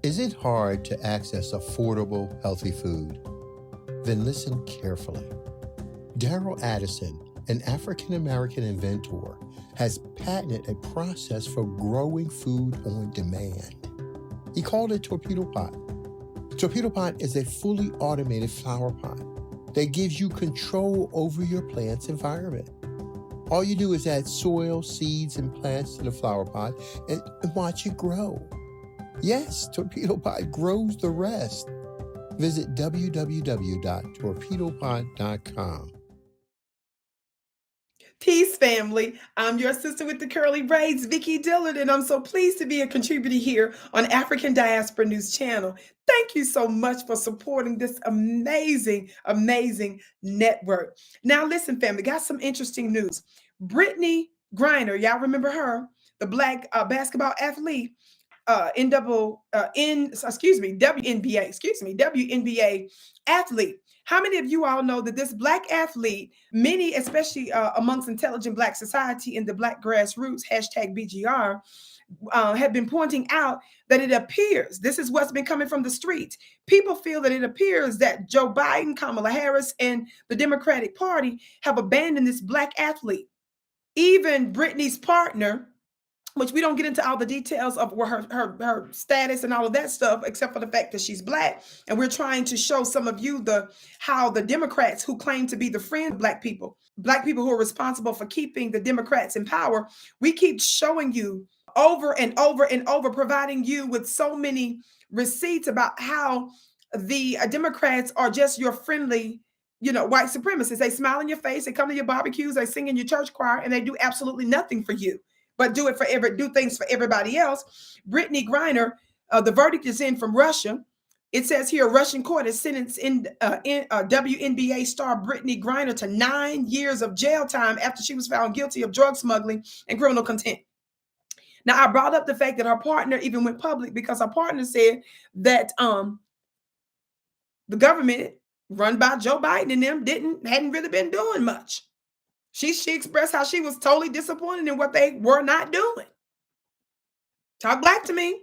Is it hard to access affordable, healthy food? Then listen carefully. Daryl Addison, an African American inventor, has patented a process for growing food on demand. He called it Torpedo Pot. Torpedo Pot is a fully automated flower pot that gives you control over your plant's environment. All you do is add soil, seeds, and plants to the flower pot and watch it grow. Yes, Torpedo Pot grows the rest. Visit www.torpedopot.com. Peace, family. I'm your sister with the curly braids, Vicki Dillard, and I'm so pleased to be a contributor here on African Diaspora News Channel. Thank you so much for supporting this amazing, amazing network. Now, listen, family, got some interesting news. Brittney Griner, y'all remember her, the black basketball athlete, WNBA athlete. How many of you all know that this black athlete, many, especially amongst intelligent black society in the black grassroots, #BGR, have been pointing out that it appears, this is what's been coming from the streets. People feel that it appears that Joe Biden, Kamala Harris, and the Democratic Party have abandoned this black athlete. Even Brittney's partner, which we don't get into all the details of where her status and all of that stuff, except for the fact that she's black. And we're trying to show some of you how the Democrats who claim to be the friend of black people who are responsible for keeping the Democrats in power, we keep showing you over and over and over, providing you with so many receipts about how the Democrats are just your friendly, white supremacists. They smile in your face, they come to your barbecues, they sing in your church choir, and they do absolutely nothing for you, but do things for everybody else. Brittney Griner, the verdict is in from Russia. It says here, a Russian court has sentenced WNBA star Brittney Griner to 9 years of jail time after she was found guilty of drug smuggling and criminal contempt. Now, I brought up the fact that her partner even went public because her partner said that the government run by Joe Biden and them hadn't really been doing much. She expressed how she was totally disappointed in what they were not doing. Talk black to me.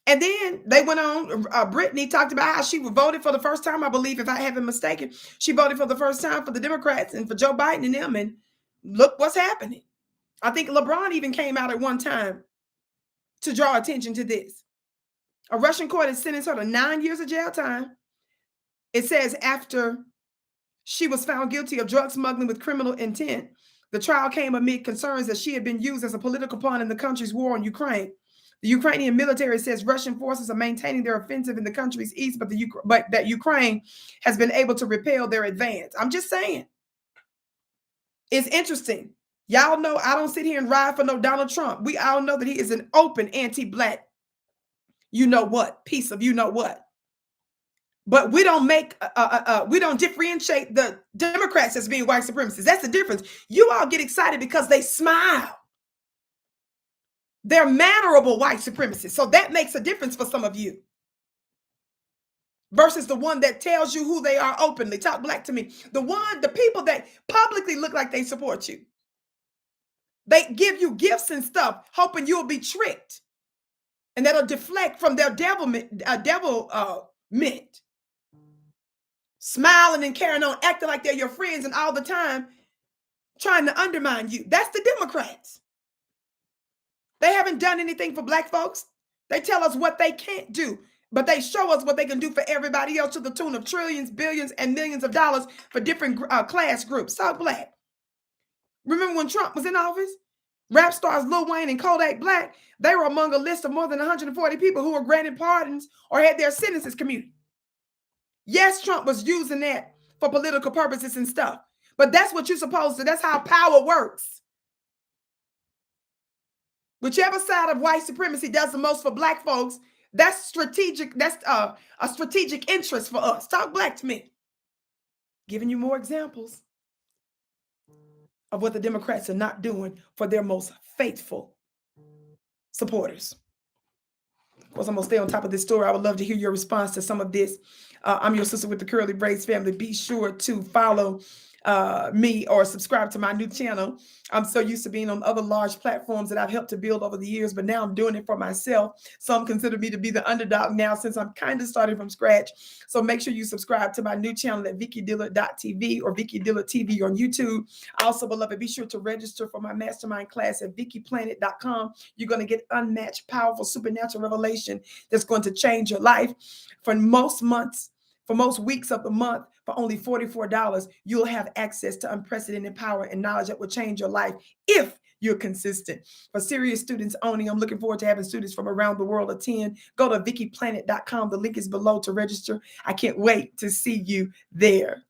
And then they went on, Brittney talked about how she voted for the first time, I believe, if I haven't mistaken. She voted for the first time for the Democrats and for Joe Biden and them, and look what's happening. I think LeBron even came out at one time to draw attention to this. A Russian court has sentenced her to 9 years of jail time. It says after she was found guilty of drug smuggling with criminal intent. The trial came amid concerns that she had been used as a political pawn in the country's war on Ukraine. The Ukrainian military says Russian forces are maintaining their offensive in the country's east, but that Ukraine has been able to repel their advance. I'm just saying. It's interesting. Y'all know I don't sit here and ride for no Donald Trump. We all know that he is an open anti-black, piece of what. But we don't differentiate the Democrats as being white supremacists. That's the difference. You all get excited because they smile. They're mannerable white supremacists. So that makes a difference for some of you. Versus the one that tells you who they are openly. Talk black to me. The people that publicly look like they support you. They give you gifts and stuff, hoping you'll be tricked. And that'll deflect from their devilment. Smiling and carrying on, acting like they're your friends and all the time trying to undermine you. That's the Democrats. They haven't done anything for black folks. They tell us what they can't do, but they show us what they can do for everybody else to the tune of trillions, billions, and millions of dollars for different class groups. So black. Remember when Trump was in office? Rap stars Lil Wayne and Kodak Black, they were among a list of more than 140 people who were granted pardons or had their sentences commuted. Yes, Trump was using that for political purposes and stuff, but that's what you're supposed to. That's how power works. Whichever side of white supremacy does the most for black folks, that's strategic. That's a strategic interest for us. Talk black to me. Giving you more examples of what the Democrats are not doing for their most faithful supporters. Of course, I'm going to stay on top of this story. I would love to hear your response to some of this. I'm your sister with the curly braids family. Be sure to follow me or subscribe to my new channel. I'm so used to being on other large platforms that I've helped to build over the years, but now I'm doing it for myself. Some consider me to be the underdog now since I'm kind of starting from scratch. So make sure you subscribe to my new channel at VickiDillard.tv or Vicki Dillard TV on YouTube. Also, beloved, be sure to register for my mastermind class at VickiPlanet.com. You're going to get unmatched, powerful, supernatural revelation that's going to change your life. For most months, for most weeks of the month, for only $44, you'll have access to unprecedented power and knowledge that will change your life if you're consistent. For serious students only, I'm looking forward to having students from around the world attend. Go to VickiPlanet.com. The link is below to register. I can't wait to see you there.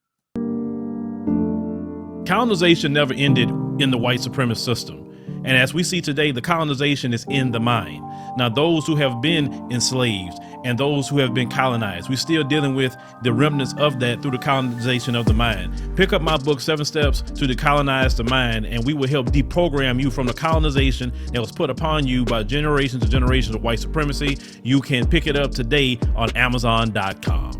Colonization never ended in the white supremacist system. And as we see today, the colonization is in the mind. Now, those who have been enslaved and those who have been colonized, we're still dealing with the remnants of that through the colonization of the mind. Pick up my book, 7 Steps to Decolonize the Mind, and we will help deprogram you from the colonization that was put upon you by generations and generations of white supremacy. You can pick it up today on Amazon.com.